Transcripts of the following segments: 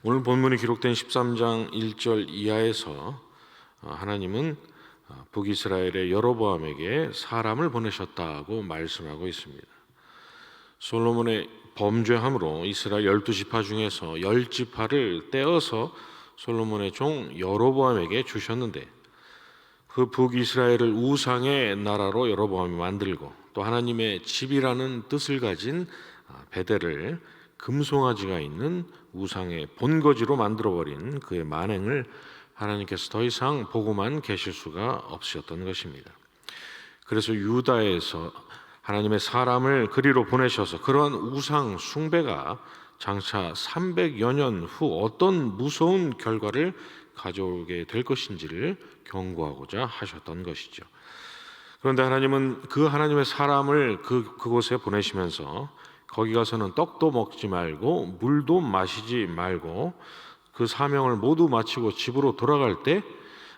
오늘 본문이 기록된 13장 1절 이하에서 하나님은 북이스라엘의 여로보암에게 사람을 보내셨다고 말씀하고 있습니다. 솔로몬의 범죄함으로 이스라엘 12지파 중에서 10지파를 떼어서 솔로몬의 종 여로보암에게 주셨는데, 그 북이스라엘을 우상의 나라로 여로보암이 만들고 또 하나님의 집이라는 뜻을 가진 베델을 금송아지가 있는 우상의 본거지로 만들어버린 그의 만행을 하나님께서 더 이상 보고만 계실 수가 없으셨던 것입니다. 그래서 유다에서 하나님의 사람을 그리로 보내셔서 그러한 우상 숭배가 장차 300여 년 후 어떤 무서운 결과를 가져오게 될 것인지를 경고하고자 하셨던 것이죠. 그런데 하나님은 그 하나님의 사람을 그곳에 보내시면서 거기 가서는 떡도 먹지 말고 물도 마시지 말고 그 사명을 모두 마치고 집으로 돌아갈 때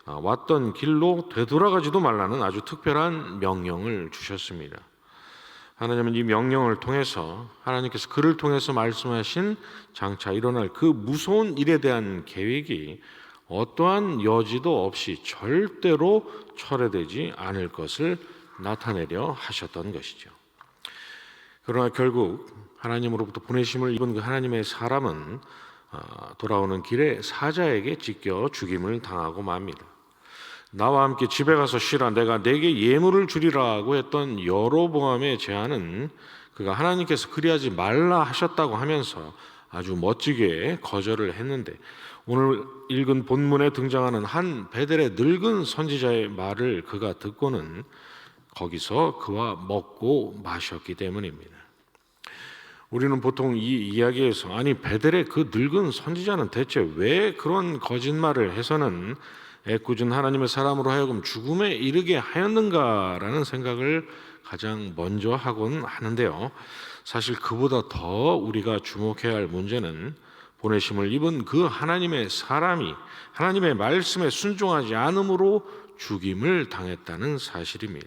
왔던 길로 되돌아가지도 말라는 아주 특별한 명령을 주셨습니다. 하나님은 이 명령을 통해서, 하나님께서 그를 통해서 말씀하신 장차 일어날 그 무서운 일에 대한 계획이 어떠한 여지도 없이 절대로 철회되지 않을 것을 나타내려 하셨던 것이죠. 그러나 결국 하나님으로부터 보내심을 입은 그 하나님의 사람은 돌아오는 길에 사자에게 찢겨 죽임을 당하고 맙니다. 나와 함께 집에 가서 쉬라, 내가 내게 예물을 주리라고 했던 여로보암의 제안은 그가 하나님께서 그리하지 말라 하셨다고 하면서 아주 멋지게 거절을 했는데, 오늘 읽은 본문에 등장하는 한 베델의 늙은 선지자의 말을 그가 듣고는 거기서 그와 먹고 마셨기 때문입니다. 우리는 보통 이 이야기에서 아니 베델의 그 늙은 선지자는 대체 왜 그런 거짓말을 해서는 애꿎은 하나님의 사람으로 하여금 죽음에 이르게 하였는가라는 생각을 가장 먼저 하곤 하는데요. 사실 그보다 더 우리가 주목해야 할 문제는 보내심을 입은 그 하나님의 사람이 하나님의 말씀에 순종하지 않음으로 죽임을 당했다는 사실입니다.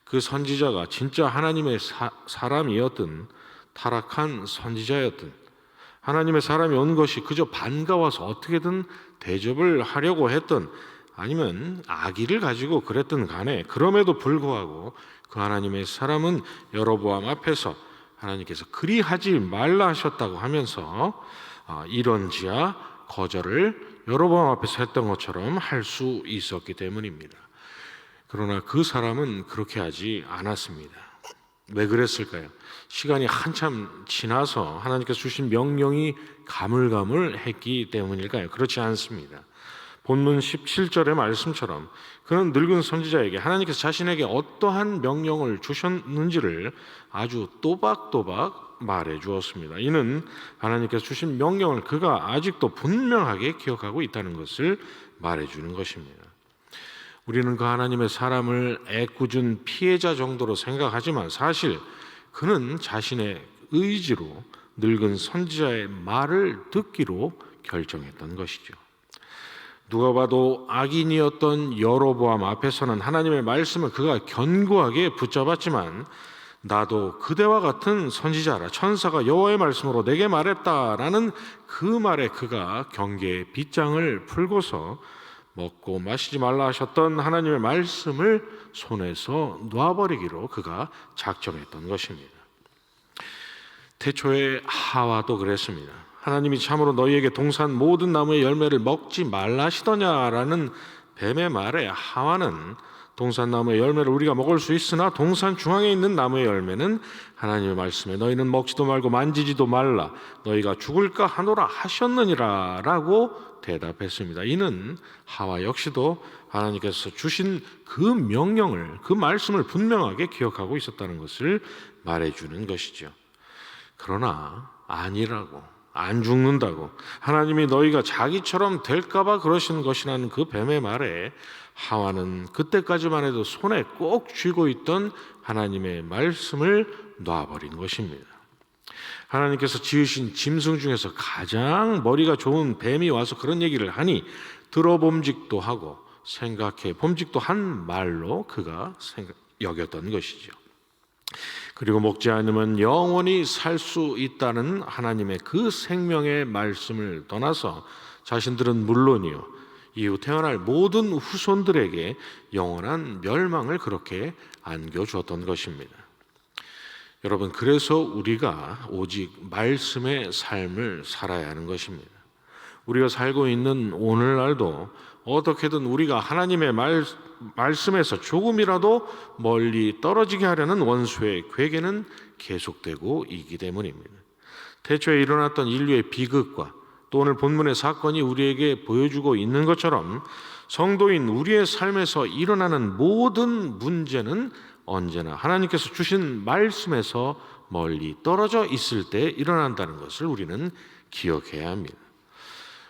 그 선지자가 진짜 하나님의 사람이었든 타락한 선지자였든, 하나님의 사람이 온 것이 그저 반가워서 어떻게든 대접을 하려고 했던, 아니면 악의를 가지고 그랬던 간에, 그럼에도 불구하고 그 하나님의 사람은 여로보암 앞에서 하나님께서 그리하지 말라 하셨다고 하면서 이런지야 거절을 여로보암 앞에서 했던 것처럼 할 수 있었기 때문입니다. 그러나 그 사람은 그렇게 하지 않았습니다. 왜 그랬을까요? 시간이 한참 지나서 하나님께서 주신 명령이 가물가물했기 때문일까요? 그렇지 않습니다. 본문 17절의 말씀처럼 그는 늙은 선지자에게 하나님께서 자신에게 어떠한 명령을 주셨는지를 아주 또박또박 말해 주었습니다. 이는 하나님께서 주신 명령을 그가 아직도 분명하게 기억하고 있다는 것을 말해 주는 것입니다. 우리는 그 하나님의 사람을 애꿎은 피해자 정도로 생각하지만 사실 그는 자신의 의지로 늙은 선지자의 말을 듣기로 결정했던 것이죠. 누가 봐도 악인이었던 여로보암 앞에서는 하나님의 말씀을 그가 견고하게 붙잡았지만, 나도 그대와 같은 선지자라, 천사가 여호와의 말씀으로 내게 말했다라는 그 말에 그가 경계의 빗장을 풀고서 먹고 마시지 말라 하셨던 하나님의 말씀을 손에서 놔버리기로 그가 작정했던 것입니다. 태초에 하와도 그랬습니다. 하나님이 참으로 너희에게 동산 모든 나무의 열매를 먹지 말라 하시더냐라는 뱀의 말에 하와는 동산 나무의 열매를 우리가 먹을 수 있으나 동산 중앙에 있는 나무의 열매는 하나님의 말씀에 너희는 먹지도 말고 만지지도 말라, 너희가 죽을까 하노라 하셨느니라 라고 대답했습니다. 이는 하와 역시도 하나님께서 주신 그 명령을, 그 말씀을 분명하게 기억하고 있었다는 것을 말해주는 것이죠. 그러나 아니라고, 안 죽는다고, 하나님이 너희가 자기처럼 될까봐 그러신 것이라는 그 뱀의 말에 하와는 그때까지만 해도 손에 꼭 쥐고 있던 하나님의 말씀을 놔버린 것입니다. 하나님께서 지으신 짐승 중에서 가장 머리가 좋은 뱀이 와서 그런 얘기를 하니 들어봄직도 하고 생각해 봄직도 한 말로 그가 여겼던 것이죠. 그리고 먹지 않으면 영원히 살 수 있다는 하나님의 그 생명의 말씀을 떠나서 자신들은 물론이요 이후 태어날 모든 후손들에게 영원한 멸망을 그렇게 안겨주었던 것입니다. 여러분, 그래서 우리가 오직 말씀의 삶을 살아야 하는 것입니다. 우리가 살고 있는 오늘날도 어떻게든 우리가 하나님의 말씀에서 조금이라도 멀리 떨어지게 하려는 원수의 괴계는 계속되고 있기 때문입니다. 태초에 일어났던 인류의 비극과 또 오늘 본문의 사건이 우리에게 보여주고 있는 것처럼 성도인 우리의 삶에서 일어나는 모든 문제는 언제나 하나님께서 주신 말씀에서 멀리 떨어져 있을 때 일어난다는 것을 우리는 기억해야 합니다.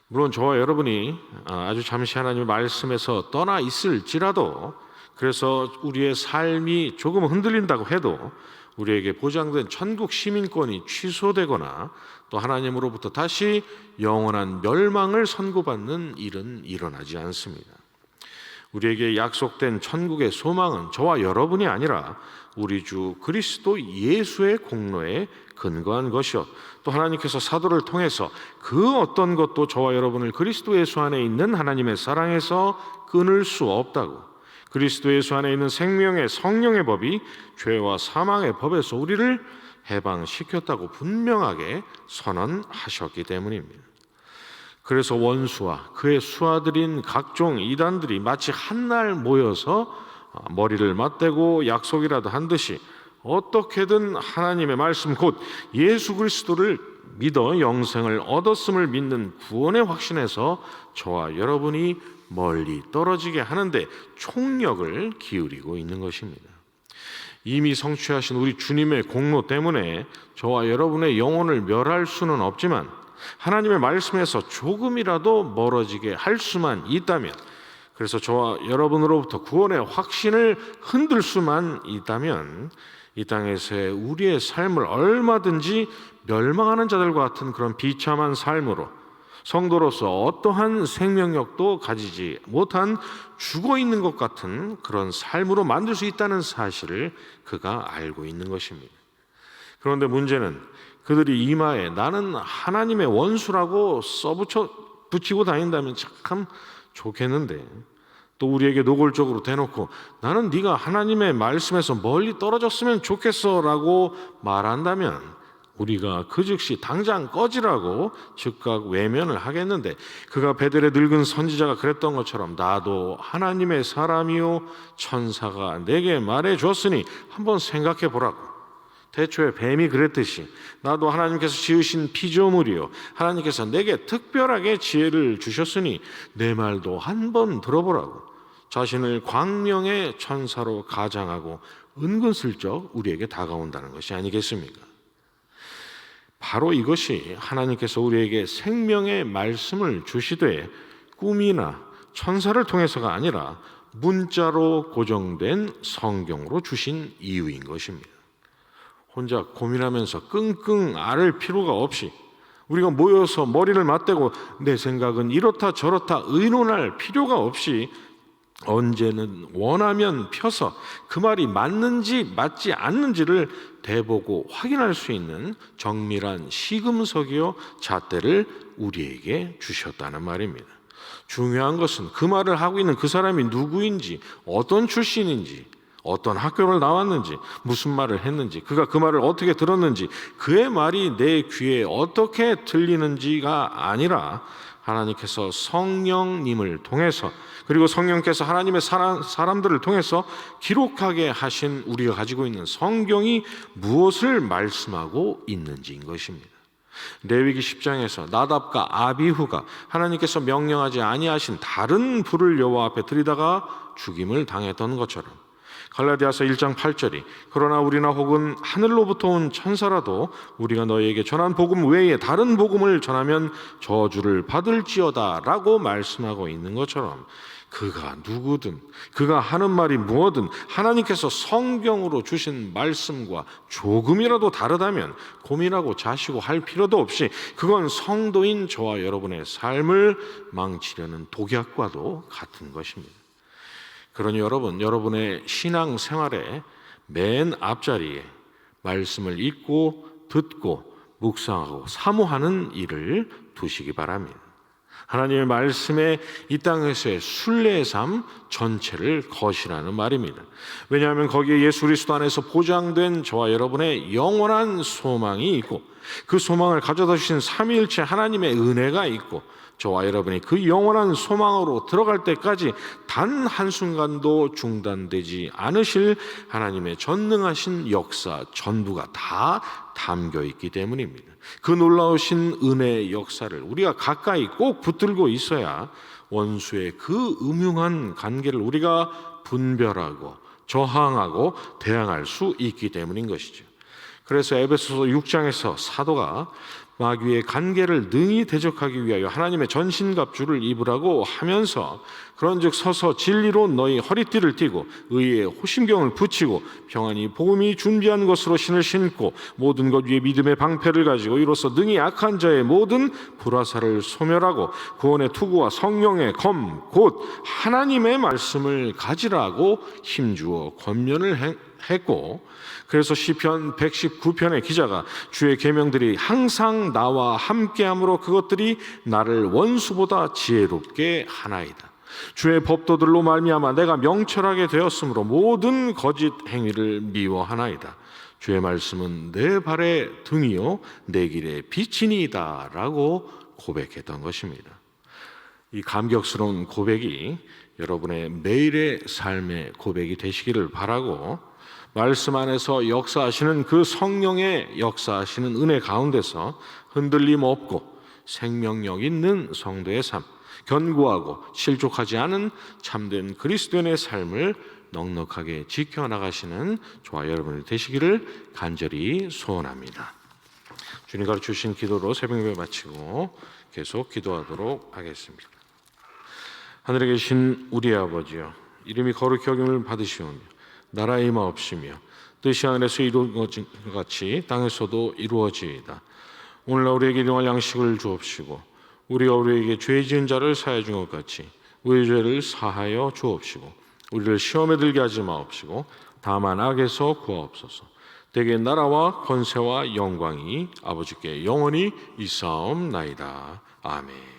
물론 저와 여러분이 아주 잠시 하나님의 말씀에서 떠나 있을지라도, 그래서 우리의 삶이 조금 흔들린다고 해도 우리에게 보장된 천국 시민권이 취소되거나 또 하나님으로부터 다시 영원한 멸망을 선고받는 일은 일어나지 않습니다. 우리에게 약속된 천국의 소망은 저와 여러분이 아니라 우리 주 그리스도 예수의 공로에 근거한 것이요, 또 하나님께서 사도를 통해서 그 어떤 것도 저와 여러분을 그리스도 예수 안에 있는 하나님의 사랑에서 끊을 수 없다고, 그리스도 예수 안에 있는 생명의 성령의 법이 죄와 사망의 법에서 우리를 해방시켰다고 분명하게 선언하셨기 때문입니다. 그래서 원수와 그의 수하들인 각종 이단들이 마치 한날 모여서 머리를 맞대고 약속이라도 한 듯이 어떻게든 하나님의 말씀 곧 예수 그리스도를 믿어 영생을 얻었음을 믿는 구원의 확신에서 저와 여러분이 멀리 떨어지게 하는데 총력을 기울이고 있는 것입니다. 이미 성취하신 우리 주님의 공로 때문에 저와 여러분의 영혼을 멸할 수는 없지만 하나님의 말씀에서 조금이라도 멀어지게 할 수만 있다면, 그래서 저와 여러분으로부터 구원의 확신을 흔들 수만 있다면 이 땅에서의 우리의 삶을 얼마든지 멸망하는 자들과 같은 그런 비참한 삶으로, 성도로서 어떠한 생명력도 가지지 못한 죽어 있는 것 같은 그런 삶으로 만들 수 있다는 사실을 그가 알고 있는 것입니다. 그런데 문제는 그들이 이마에 나는 하나님의 원수라고 붙이고 다닌다면 참 좋겠는데, 또 우리에게 노골적으로 대놓고 나는 네가 하나님의 말씀에서 멀리 떨어졌으면 좋겠어 라고 말한다면 우리가 그 즉시 당장 꺼지라고 즉각 외면을 하겠는데, 그가 베델의 늙은 선지자가 그랬던 것처럼 나도 하나님의 사람이요 천사가 내게 말해 주었으니 한번 생각해 보라고, 태초에 뱀이 그랬듯이 나도 하나님께서 지으신 피조물이요 하나님께서 내게 특별하게 지혜를 주셨으니 내 말도 한번 들어보라고 자신을 광명의 천사로 가장하고 은근슬쩍 우리에게 다가온다는 것이 아니겠습니까? 바로 이것이 하나님께서 우리에게 생명의 말씀을 주시되 꿈이나 천사를 통해서가 아니라 문자로 고정된 성경으로 주신 이유인 것입니다. 혼자 고민하면서 끙끙 앓을 필요가 없이 우리가 모여서 머리를 맞대고 내 생각은 이렇다 저렇다 의논할 필요가 없이 언제는 원하면 펴서 그 말이 맞는지 맞지 않는지를 대보고 확인할 수 있는 정밀한 시금석이요 잣대를 우리에게 주셨다는 말입니다. 중요한 것은 그 말을 하고 있는 그 사람이 누구인지, 어떤 출신인지, 어떤 학교를 나왔는지, 무슨 말을 했는지, 그가 그 말을 어떻게 들었는지, 그의 말이 내 귀에 어떻게 들리는지가 아니라 하나님께서 성령님을 통해서, 그리고 성령께서 하나님의 사람들을 통해서 기록하게 하신 우리가 가지고 있는 성경이 무엇을 말씀하고 있는지인 것입니다. 레위기 10장에서 나답과 아비후가 하나님께서 명령하지 아니하신 다른 불을 여호와 앞에 들이다가 죽임을 당했던 것처럼, 갈라디아서 1장 8절이 그러나 우리나 혹은 하늘로부터 온 천사라도 우리가 너희에게 전한 복음 외에 다른 복음을 전하면 저주를 받을지어다 라고 말씀하고 있는 것처럼, 그가 누구든 그가 하는 말이 무엇든 하나님께서 성경으로 주신 말씀과 조금이라도 다르다면 고민하고 자시고 할 필요도 없이 그건 성도인 저와 여러분의 삶을 망치려는 독약과도 같은 것입니다. 그러니 여러분, 여러분의 신앙 생활의 맨 앞자리에 말씀을 읽고 듣고 묵상하고 사모하는 일을 두시기 바랍니다. 하나님의 말씀에 이 땅에서의 순례의 삶 전체를 거시라는 말입니다. 왜냐하면 거기에 예수 그리스도 안에서 보장된 저와 여러분의 영원한 소망이 있고, 그 소망을 가져다 주신 삼위일체 하나님의 은혜가 있고, 저와 여러분이 그 영원한 소망으로 들어갈 때까지 단 한순간도 중단되지 않으실 하나님의 전능하신 역사 전부가 다 담겨 있기 때문입니다. 그 놀라우신 은혜의 역사를 우리가 가까이 꼭 붙들고 있어야 원수의 그 음흉한 관계를 우리가 분별하고 저항하고 대항할 수 있기 때문인 것이죠. 그래서 에베소서 6장에서 사도가 마귀의 관계를 능히 대적하기 위하여 하나님의 전신갑주를 입으라고 하면서, 그런즉 서서 진리로 너희 허리띠를 띠고 의의 호심경을 붙이고 평안히 복음이 준비한 것으로 신을 신고 모든 것 위에 믿음의 방패를 가지고 이로써 능히 악한 자의 모든 불화살을 소멸하고 구원의 투구와 성령의 검 곧 하나님의 말씀을 가지라고 힘주어 권면을 했고, 그래서 시편 119편의 기자가 주의 계명들이 항상 나와 함께함으로 그것들이 나를 원수보다 지혜롭게 하나이다. 주의 법도들로 말미암아 내가 명철하게 되었으므로 모든 거짓 행위를 미워하나이다. 주의 말씀은 내 발의 등이요 내 길의 빛이니이다 라고 고백했던 것입니다. 이 감격스러운 고백이 여러분의 매일의 삶의 고백이 되시기를 바라고, 말씀 안에서 역사하시는 그 성령의 역사하시는 은혜 가운데서 흔들림 없고 생명력 있는 성도의 삶, 견고하고 실족하지 않은 참된 그리스도인의 삶을 넉넉하게 지켜나가시는 저와 여러분이 되시기를 간절히 소원합니다. 주님 가르쳐주신 기도로 새벽 예배 마치고 계속 기도하도록 하겠습니다. 하늘에 계신 우리 아버지여, 이름이 거룩히 여김을 받으시오며 나라의 임하옵시며 뜻이 하늘에서 이루어진 것 같이 땅에서도 이루어지이다. 오늘날 우리에게 일용할 양식을 주옵시고 우리가 우리에게 죄 지은 자를 사하여 준 것 같이 우리의 죄를 사하여 주옵시고 우리를 시험에 들게 하지 마옵시고 다만 악에서 구하옵소서. 대개 나라와 권세와 영광이 아버지께 영원히 있사옵나이다. 아멘.